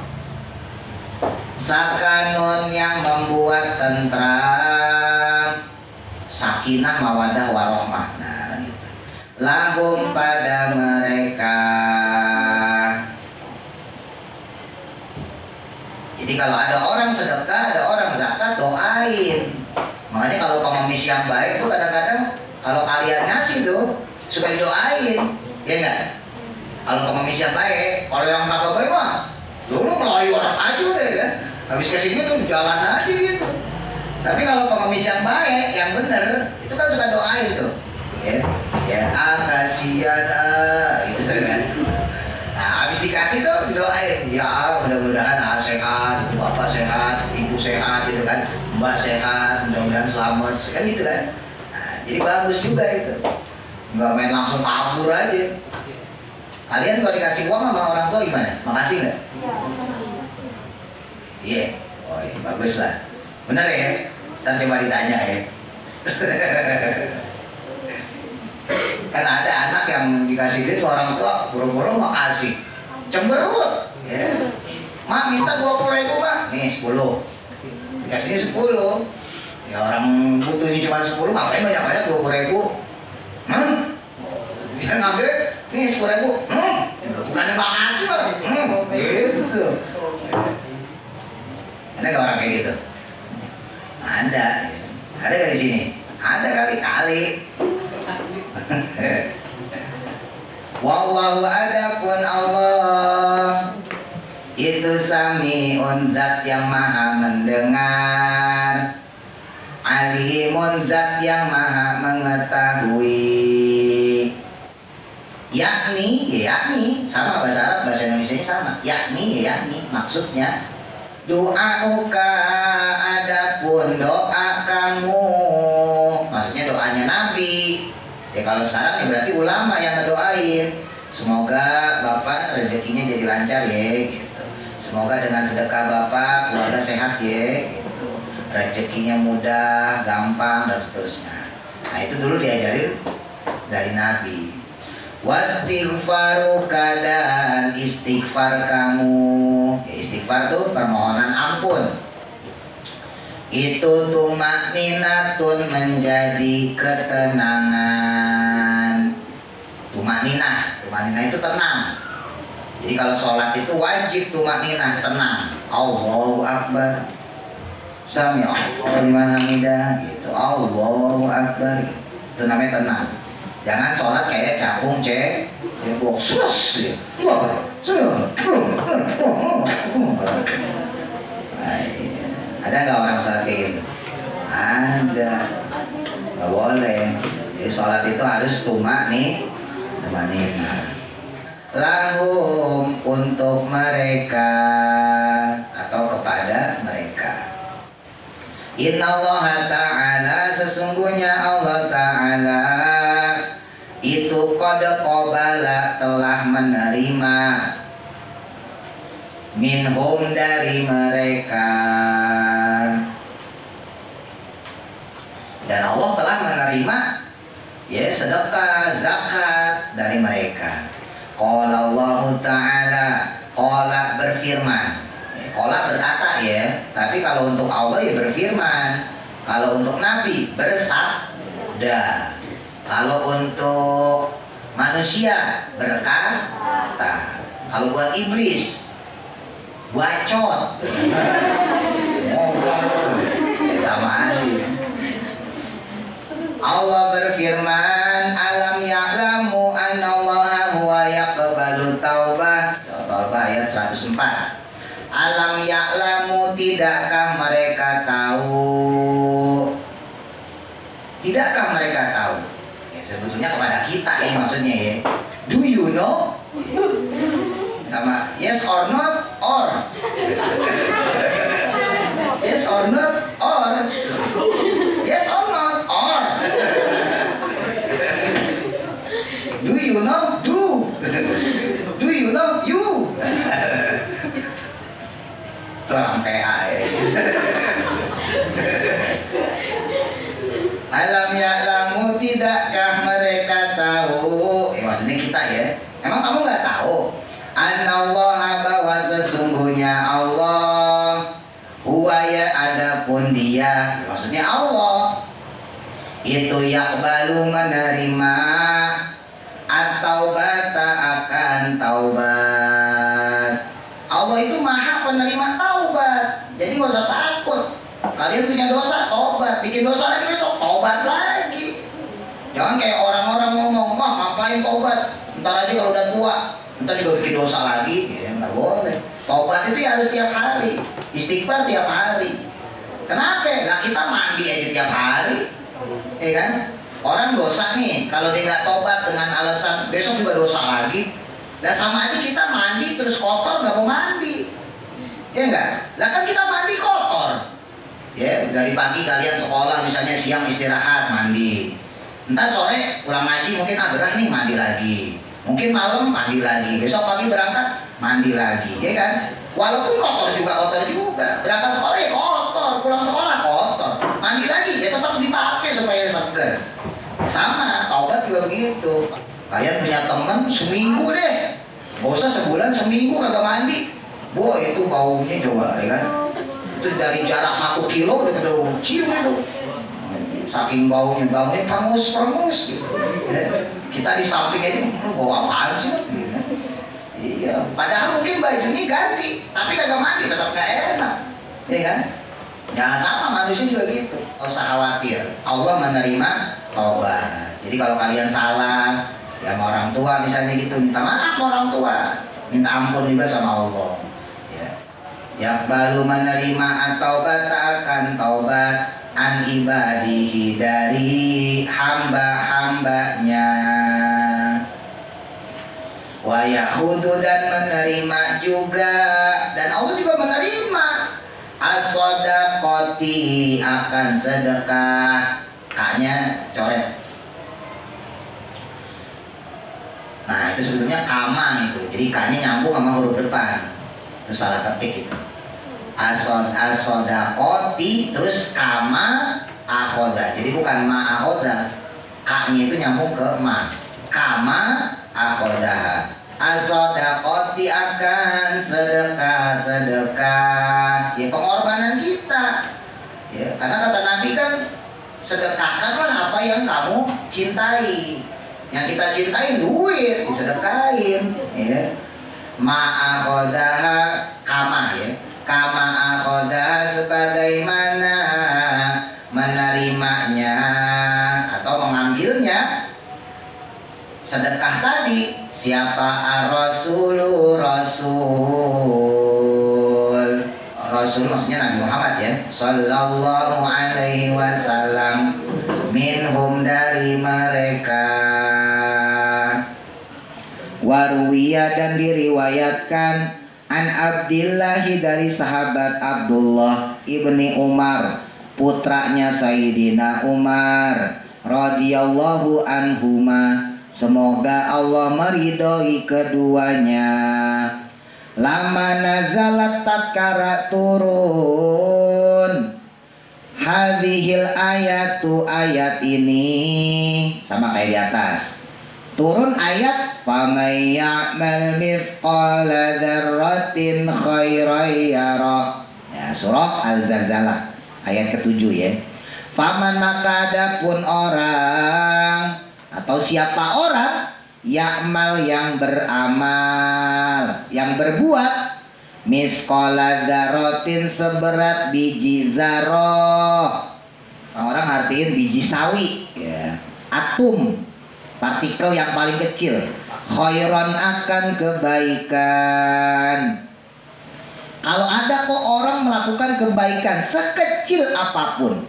Sakanun yang membuat tentram, sakinah mawadah warohmah. Nah, lahum pada mereka. Jadi kalau ada orang sedekah, ada orang zakat, doain. Makanya kalau pengemis yang baik tuh kadang-kadang kalau kalian ngasih tuh suka didoain, ya enggak? Kalau pengemis yang baik, kalau yang kagak baik mah, dulu melayu orang aja deh kan. Habis kasih gitu jalan aja gitu. Tapi kalau pengemis yang baik, yang bener, itu kan suka doain tuh. Ya kasihan gitu kan. Nah, habis dikasih tuh doain, ya mudah-mudahan sehat, bapak sehat, ibu sehat gitu kan, mbak sehat, mudah-mudahan selamat, kan gitu kan. Jadi bagus juga itu, nggak main langsung kabur aja. Kalian kalau dikasih uang sama orang tua gimana? Makasih nggak? Iya, oh iya, bagus lah. Benar ya? Nanti coba ditanya ya. Kan ada anak yang dikasih duit ke orang tua, buru-buru makasih, cemberut. Ya. Mak minta 20.000 mak, nih 10, dikasihnya 10. Ya orang butuhnya cuma 10, ngapain banyak-banyak 20.000? Kita ngambil, nih 10.000, bukannya makasih bang, gitu. Ada nggak orang kayak gitu? Ada nggak di sini? Ada kali-kali. Wallahu adapun Allah itu sami'un zat yang maha mendengar, alimun zat yang maha mengetahui. Yakni sama bahasa Arab, bahasa Indonesia sama. Yakni maksudnya doauka adapun doa kamu, maksudnya doanya Nabi. Ya kalau sekarang ya berarti ulama yang ngedoain, semoga bapak rezekinya jadi lancar ya gitu. Semoga dengan sedekah bapak keluarga sehat ya gitu. Rezekinya mudah, gampang dan seterusnya. Nah itu dulu diajarin dari Nabi. Wastighfaruka dan istighfar kamu. Ya, istighfar tuh permohonan ampun. Itu tumakninatun menjadi ketenangan. Tumakninah itu tenang. Jadi kalau sholat itu wajib tumakninah, tenang. Allahu Akbar, Sami Allahu liman hamidah, gitu. Allahu Akbar, itu namanya tenang. Jangan sholat kayak capung cek, sus, ada nggak orang sholat kayak gitu? Ada, nggak boleh. Jadi sholat itu harus tumakninah. Lahum untuk mereka atau kepada mereka. Innallaha ta'ala sesungguhnya Allah ta'ala itu qad qabala telah menerima minhum dari mereka, dan Allah telah menerima ya sedekah zakat dari mereka. Qala Allah ta'ala, qala berfirman. Qala berkata ya, tapi kalau untuk Allah ya berfirman. Kalau untuk Nabi bersabda. Kalau untuk manusia berkata. Kalau buat iblis bacot. Sama aja. Allah berfirman, alam ya'lamu annallaha huwa yaqbalu taubah. Taubah ayat 104. Alam ya'lamu, tidakkah mereka tahu? Tidakkah mereka tahu? Ya, sebetulnya kepada kita ya maksudnya ya. Do you know? Sama yes or not or. Yes or not or. Yes or not or. Do you know? Do. Do you know? You. Itu orang PA ya. Alam ya'lamu, tidakkah mereka tahu? Maksudnya kita ya. Emang kamu nggak tahu? Anallaha, bahwa sesungguhnya Allah, huwa ya adapun dia, maksudnya Allah itu yaqbalu menerima at-taubata akan taubat. Allah itu maha penerima taubat. Jadi nggak usah takut. Kalian punya dosa, tobat. Bikin dosa lagi besok, tobat lagi. Jangan kayak orang-orang ngomong, mah ngapain tobat? Ntar aja kalau udah tua, ntar juga bikin dosa lagi. Ya nggak boleh. Tobat itu ya harus tiap hari. Istighfar tiap hari. Kenapa? Lah kita mandi aja tiap hari. Ya kan? Orang dosa nih, kalau dia nggak tobat dengan alasan besok juga dosa lagi. Nah sama aja kita mandi terus kotor nggak mau mandi, ya enggak? Lah kan kita mandi kotor, ya dari pagi kalian sekolah misalnya, siang istirahat mandi, entar sore pulang ngaji mungkin gerah nih mandi lagi, mungkin malam mandi lagi, besok pagi berangkat mandi lagi, ya kan? Walaupun kotor juga, berangkat sekolah ya kotor, pulang sekolah kotor, mandi lagi ya tetap dipakai supaya seger. Sama taubat juga begitu. Kalian punya teman seminggu deh, gak usah sebulan, seminggu kagak mandi, boh itu baunya coba ya kan, itu dari jarak 1 kilo udah cium itu, saking baunya pemus gitu. Ya. Kita di samping aja bau apaan sih? Iya, padahal mungkin bajunya ganti, tapi kagak mandi tetap gak enak, ya kan? Ya sama manusia juga gitu, gak usah khawatir, Allah menerima taubat. Jadi kalau kalian salah ya sama orang tua misalnya gitu, minta maaf sama orang tua, minta ampun juga sama Allah ya. Ya baru menerima at-taubat akan taubat an ibadihi dari hamba-hambanya, wa yahudu dan menerima juga, dan Allah juga menerima as-shadaqati akan sedekah. Kaknya coret. Nah itu sebetulnya kama itu, jadi kaknya nyambung sama huruf depan, itu salah ketik itu. As-shadaqati terus kama akhoda, jadi bukan ma akhoda, kaknya itu nyambung ke ma, kama akhodaha. As-sodaqoti akan sedekah-sedekah, ya pengorbanan kita. Ya, karena kata Nabi kan, sedekahkanlah apa yang kamu cintai. Yang kita cintai duit, disedekahin. Ya. Ma'akhodaha kama, ya. Kama akhodaha, sebagaimana menerimanya atau mengambilnya sedekah tadi. Siapa ar-rasulu, Rasul maksudnya Nabi Muhammad, ya, sallallahu alaihi wasallam, minhum, dari mereka. Waruwiya, dan diriwayatkan, an Abdillahi, dari sahabat Abdullah ibni Umar, putranya Sayyidina Umar radhiyallahu anhuma, semoga Allah meridhoi keduanya. Lama nazalat, tatkala turun, hadhil ayatu, ayat ini, sama kayak di atas. Turun ayat, faman ya'mal mithqala dzarratin khairan yarah. Ya, surah Al-Zalzalah ayat ke-7, ya. Faman, maka adapun orang atau siapa orang, ya'mal, yang beramal, yang berbuat, misqala dzarratin, seberat biji zarah. Orang artiin biji sawi, ya, atom, partikel yang paling kecil. Khairan, akan kebaikan. Kalau ada kok orang melakukan kebaikan sekecil apapun,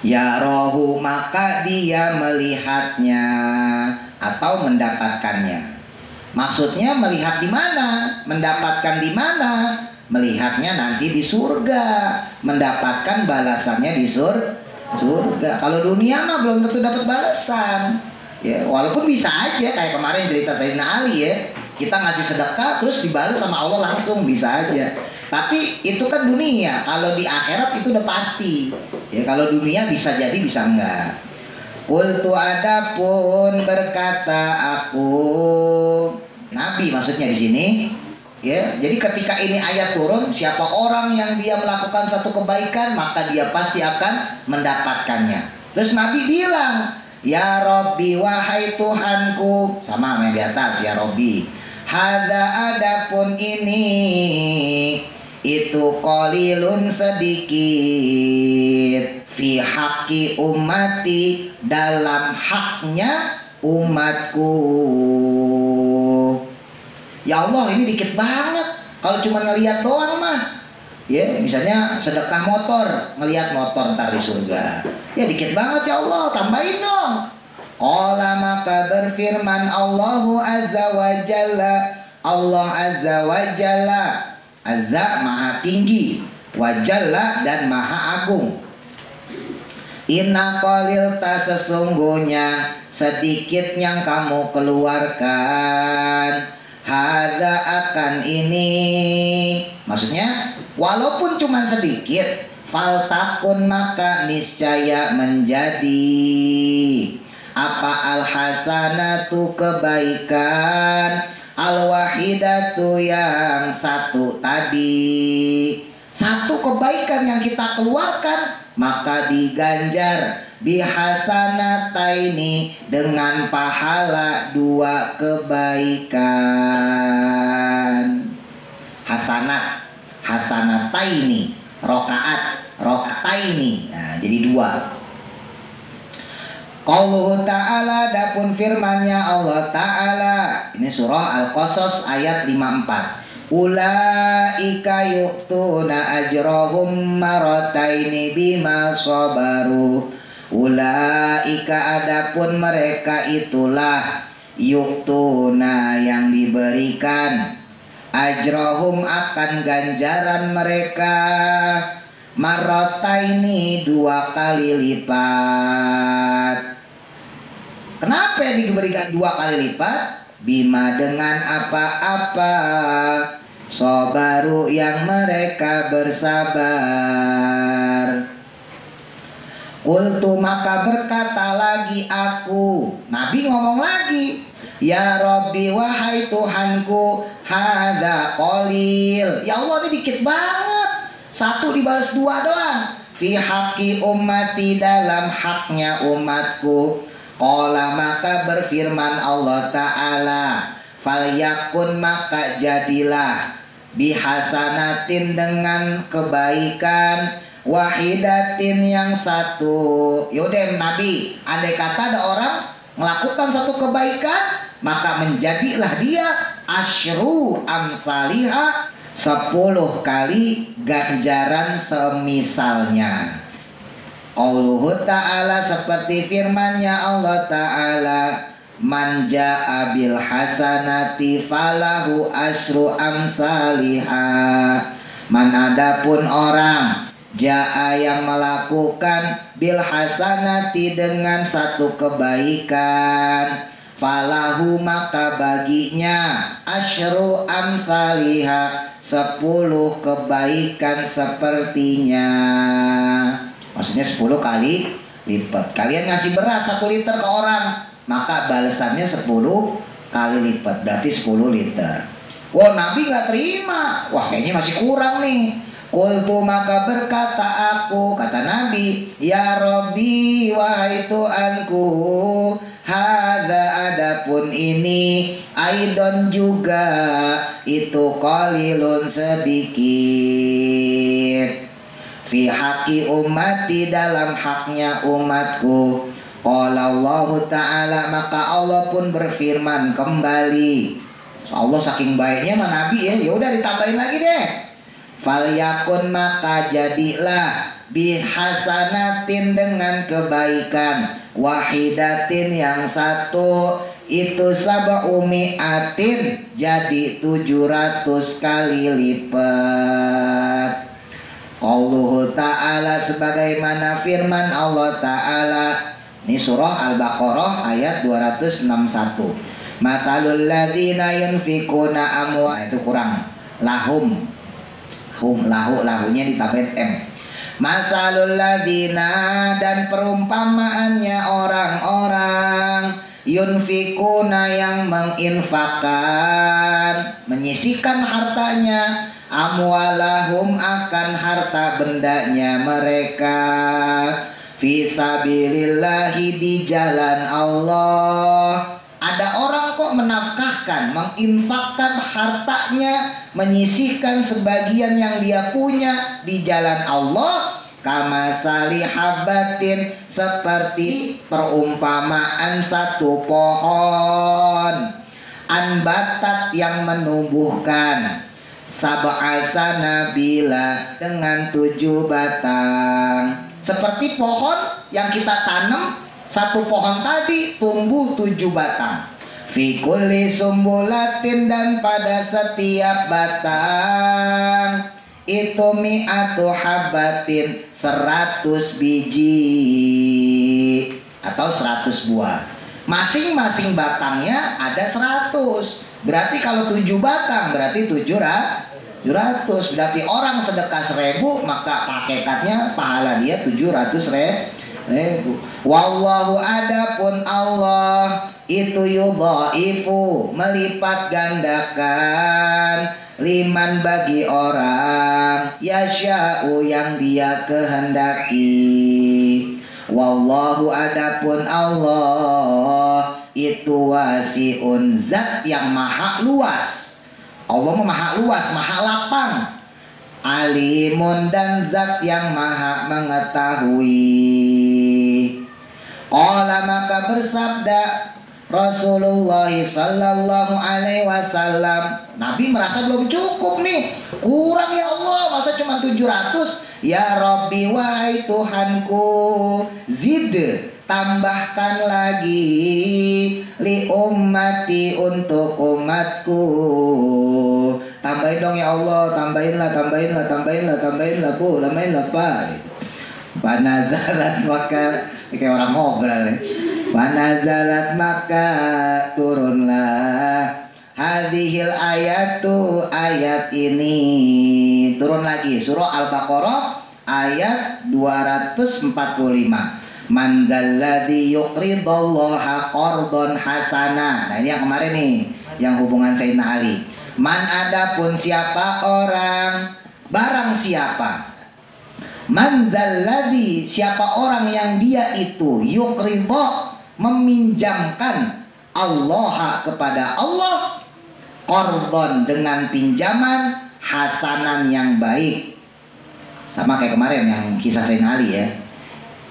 ya rohu, maka dia melihatnya atau mendapatkannya. Maksudnya melihat di mana, mendapatkan di mana? Melihatnya nanti di surga, mendapatkan balasannya di surga. Kalau dunia mah belum tentu dapat balasan. Ya, walaupun bisa aja kayak kemarin cerita Sayyidina Ali, ya. Kita ngasih sedekah terus dibalas sama Allah langsung, bisa aja. Tapi itu kan dunia. Kalau di akhirat itu udah pasti. Ya, kalau dunia bisa jadi bisa enggak. Qultu, adapun berkata aku, Nabi maksudnya di sini. Ya, jadi ketika ini ayat turun, siapa orang yang dia melakukan satu kebaikan, maka dia pasti akan mendapatkannya. Terus Nabi bilang, ya Robbi, wahai Tuhanku, sama yang di atas, ya Robbi. Hada, adapun ini, itu qalilun, sedikit, fi haqqi ummati, dalam haknya umatku. Ya Allah, ini dikit banget. Kalau cuma ngelihat doang mah, ya, misalnya sedekah motor, ngelihat motor ntar di surga, ya dikit banget ya Allah, tambahin dong. Qala, maka berfirman Allahu azza wa jalla, Allah azza wa jalla, azza maha tinggi, wa jalla dan maha agung. Inna qalilta, sesungguhnya sedikit yang kamu keluarkan, hadza, akan ini, maksudnya walaupun cuma sedikit, faltakun, maka niscaya menjadi, apa, alhasanatu, kebaikan, alwahidatu, yang satu tadi. Satu kebaikan yang kita keluarkan, maka diganjar bihasanataini, dengan pahala dua kebaikan. Hasanat, hasanataini, rokataini, nah, jadi dua. Qauluhu ta'ala, dapun firmannya Allah ta'ala, ini surah Al-Qasas ayat 54. Ulaika yu'tuna ajrahum marataini bima sabaru. Ulaika, adapun mereka itulah, yu'tuna, yang diberikan, ajrahum, akan ganjaran mereka, marataini, dua kali lipat. Kenapa diberikan dua kali lipat? Bima, dengan apa-apa, sabaru, yang mereka bersabar. Qultu maka berkata lagi aku, Nabi ngomong lagi, ya Rabbi wahai Tuhanku, hada qalil. Ya Allah, ini dikit banget. Satu dibalas dua doang. Fi haqqi ummati, dalam haknya umatku. Qala maka berfirman Allah Ta'ala, falyakun maka jadilah, bihasanatin dengan kebaikan, wahidatin yang satu. Yaudah Nabi, andai kata ada orang melakukan satu kebaikan, maka menjadilah dia asyru amsaliha, 10 kali ganjaran semisalnya. Allah Ta'ala seperti firmannya Allah Ta'ala, man ja'a bil hasanati falahu asyru amsaliha. Man adapun orang ja'a yang melakukan bil hasanati dengan satu kebaikan, falahu maka baginya asyru amsaliha, 10 kebaikan sepertinya. Maksudnya 10 kali lipat. Kalian ngasih beras 1 liter ke orang, maka balasannya 10 kali lipat, berarti 10 liter. Wah, Nabi gak terima. Wah, kayaknya masih kurang nih. Qultu maka berkata aku, kata Nabi, ya Rabbi wahai Tuhanku, hadza adapun ini, aidon juga itu qalilun sedikit, fi haqqi ummati dalam haknya umatku. Qala Allah Ta'ala maka Allah pun berfirman kembali. Allah saking baiknya sama Nabi ya, udah ditambahin lagi deh. Falyakun maka jadilah, bihasanatin dengan kebaikan, wahidatin yang satu, itu sab'umi'atin jadi 700 kali lipat. Allah Ta'ala sebagaimana firman Allah Ta'ala. Ini surah Al-Baqarah ayat 261. Matalul ladzina yunfikuna amwa, itu kurang. Lahum. Lahunya ditambahin M. Masalul ladzina, dan perumpamaannya orang-orang yunfikuna yang menginfakkan, menyisikan hartanya, amwalahum akan harta bendanya mereka, fisabilillahi di jalan Allah. Ada orang kok menafkahkan, menginfakkan hartanya, menyisihkan sebagian yang dia punya di jalan Allah, kama salihabatin, seperti perumpamaan satu pohon, anbatat yang menumbuhkan, sab'asa nabila dengan 7 batang. Seperti pohon yang kita tanam, satu pohon tadi tumbuh 7 batang. Fi kulli sumbulatin, dan pada setiap batang itu mi'atu habatin, 100 biji atau 100 buah. Masing-masing batangnya ada 100. Berarti kalau 7 batang berarti 700. Berarti orang sedekah 1000, maka hakikatnya pahala dia 700.000. Wallahu adapun Allah itu yudhaifu, melipat gandakan, liman bagi orang, yasya'u yang dia kehendaki. Wallahu adapun Allah itu wasi'un, zat yang maha luas. Allah maha luas, maha lapang. Alimun, dan zat yang maha mengetahui. Qala maka bersabda Rasulullah sallallahu alaihi wasallam, Nabi merasa belum cukup nih, kurang ya Allah, masa cuma 700? Ya Rabbi wahai Tuhanku, zid, tambahkan lagi, li ummati, untuk umatku. Tambahin dong ya Allah, tambahinlah Bu, tambahinlah Pak. Panazalat maka, kayak orang ngobrol ya. Panazalat maka turunlah, hadhil ayatu, ayat ini turun lagi, surah Al-Baqarah ayat 245. Man dzalladzi yuqridallaha qardon hasana. Nah, ini yang kemarin nih, yang hubungan Sayyidina Ali. Man, adapun siapa orang, barang siapa. Man dzalladzi, siapa orang yang dia itu yuqridha, meminjamkan Allah kepada Allah, qardon, dengan pinjaman hasanan yang baik. Sama kayak kemarin yang kisah Sayyidina Ali ya.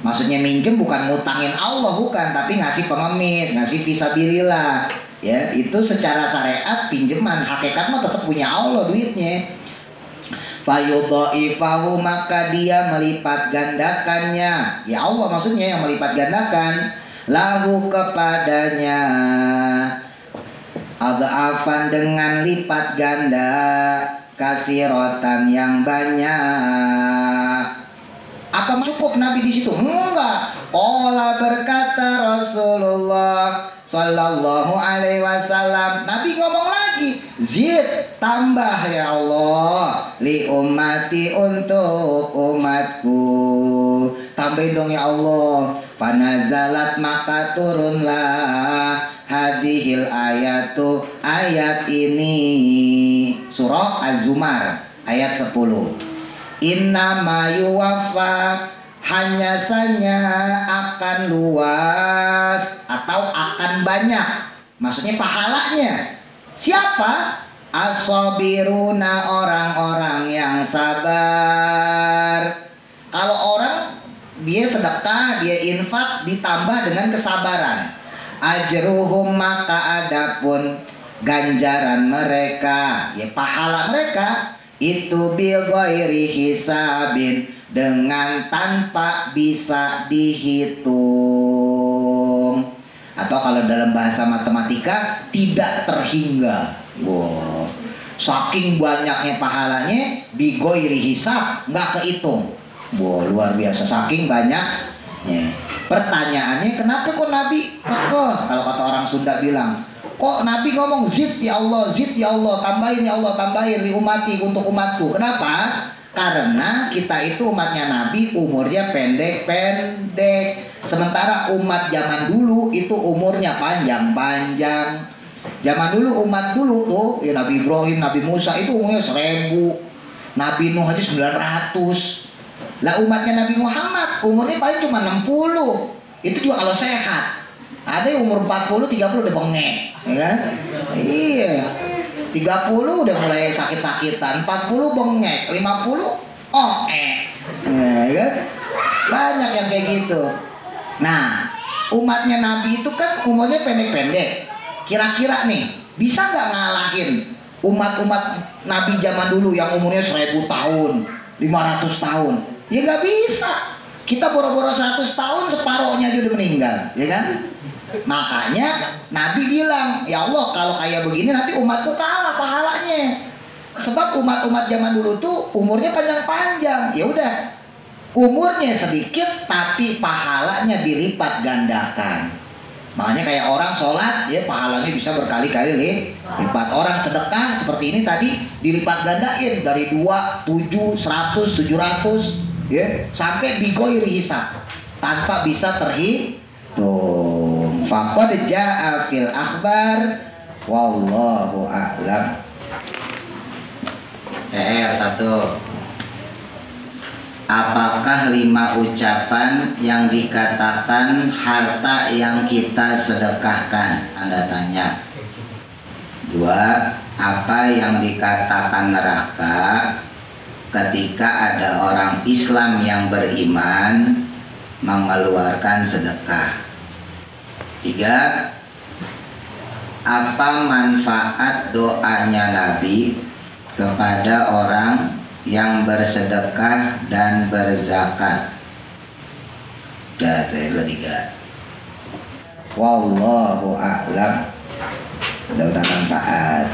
Maksudnya minjem bukan ngutangin Allah, bukan, tapi ngasih pengemis, ngasih fisabilillah. Ya, itu secara syariat pinjaman, hakikat mah tetap punya Allah duitnya. Fayudhaifahu, maka dia melipat gandakannya. Ya Allah maksudnya yang melipat gandakan. Lahu, kepadanya. Adhafan, dengan lipat ganda. Kasiratan, yang banyak. Apa cukup Nabi di situ? Enggak. Qala, berkata Rasulullah sallallahu alaihi wasallam, Nabi ngomong lagi, zid, tambah ya Allah, li ummati, untuk umatku, tambahin dong ya Allah. Panazalat, maka turunlah hadhil ayatu, ayat ini, surah Az-Zumar ayat 10. Innama yuwaffa, hanya saja akan luas atau akan banyak, maksudnya pahalanya. Siapa? As-sabiruna, orang-orang yang sabar. Kalau orang dia sedekah, dia infak, ditambah dengan kesabaran. Ajruhum, maka adapun ganjaran mereka, ya pahala mereka, itu bil ghairi hisabin, dengan tanpa bisa dihitung, atau kalau dalam bahasa matematika tidak terhingga. Wow, saking banyaknya pahalanya, bi ghairi hisab, nggak kehitung. Wow, luar biasa, saking banyaknya. Pertanyaannya, kenapa kok Nabi kekeh? Kalau kata orang Sunda bilang, kok Nabi ngomong zid ya Allah, zid ya Allah, tambahin ya Allah, tambahin li umati, untuk umatku. Kenapa? Karena kita itu umatnya Nabi umurnya pendek-pendek. Sementara umat zaman dulu itu umurnya panjang-panjang. Zaman dulu umat dulu tuh, ya Nabi Ibrahim, Nabi Musa itu umurnya 1000. Nabi Nuh aja 900. Lah umatnya Nabi Muhammad umurnya paling cuma 60. Itu juga kalau sehat. Ada yang umur 40, 30 udah bengek, ya kan? Iya. 30 udah mulai sakit-sakitan, 40 bengek, 50 ya kan? Banyak yang kayak gitu. Nah, umatnya Nabi itu kan umurnya pendek-pendek. Kira-kira nih, bisa nggak ngalahin umat-umat Nabi zaman dulu yang umurnya 1000 tahun, 500 tahun? Ya nggak bisa. Kita boro-boro 100 tahun, separohnya aja udah meninggal, ya kan? Makanya Nabi bilang, ya Allah, kalau kayak begini nanti umatku kalah pahalanya. Sebab umat-umat zaman dulu tuh umurnya panjang-panjang. Ya udah, umurnya sedikit tapi pahalanya dilipat gandakan. Makanya kayak orang sholat, ya pahalanya bisa berkali-kali lipat. Orang sedekah seperti ini tadi dilipat gandain dari 2, 7, 100, 700, ya, sampai bigoiri hisab, tanpa bisa terhitung. Faqad jaa fil akhbar, wallahu a'lam. PR1. Apakah 5 ucapan yang dikatakan harta yang kita sedekahkan? Anda tanya. 2. Apa yang dikatakan neraka ketika ada orang Islam yang beriman mengeluarkan sedekah? 3. Apa manfaat doanya Nabi kepada orang yang bersedekah dan berzakat? Itu 3. Wallahu a'lam. Mudah-mudahan manfaat.